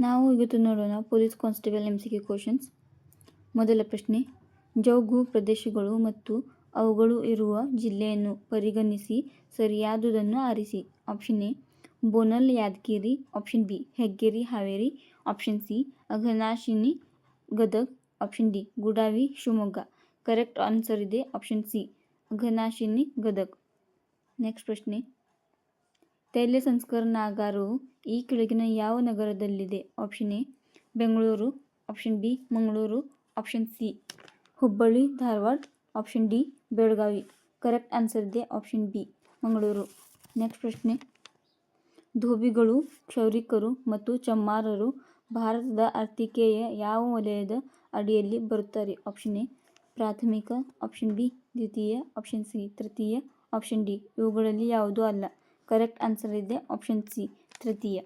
ನಾವು ಇವತ್ತು ನೋಡೋಣ ಪೊಲೀಸ್ ಕಾನ್ಸ್ಟೇಬಲ್ MCQ ಕ್ವಶನ್ಸ್. ಮೊದಲ ಪ್ರಶ್ನೆ, ಜೌಗು ಪ್ರದೇಶಗಳು ಮತ್ತು ಅವುಗಳು ಇರುವ ಜಿಲ್ಲೆಯನ್ನು ಪರಿಗಣಿಸಿ ಸರಿಯಾದುದನ್ನು ಆರಿಸಿ. Option A Bonal Yadgiri, option B Heggeri Haveri, option C Aghanashini Gadag, option D Gudavi Shivamogga. Correct answer ಇದೆ option C Aghanashini Gadag. Next ಪ್ರಶ್ನೆ, ತೈಲ ಸಂಸ್ಕರಣಾಗಾರವು ಈ ಕೆಳಗಿನ ಯಾವ ನಗರದಲ್ಲಿದೆ? Option A Bengaluru, option B Mangaluru, option C Hubballi Dharwad, option D Belagavi. Correct answer ಇದೆ ಆಪ್ಷನ್ ಬಿ ಮಂಗಳೂರು. ನೆಕ್ಸ್ಟ್ ಪ್ರಶ್ನೆ, ಧೋಬಿಗಳು, ಕ್ಷೌರಿಕರು ಮತ್ತು ಚಮ್ಮಾರರು ಭಾರತದ ಆರ್ಥಿಕೆಯ ಯಾವ ವಲಯದ ಅಡಿಯಲ್ಲಿ ಬರುತ್ತಾರೆ? ಆಪ್ಷನ್ ಎ ಪ್ರಾಥಮಿಕ, ಆಪ್ಷನ್ ಬಿ ದ್ವಿತೀಯ, ಆಪ್ಷನ್ ಸಿ ತೃತೀಯ, ಆಪ್ಷನ್ ಡಿ ಇವುಗಳಲ್ಲಿ ಯಾವುದೂ ಅಲ್ಲ. ಕರೆಕ್ಟ್ ಆನ್ಸರ್ ಇದೆ ಆಪ್ಷನ್ ಸಿ ತೃತೀಯ.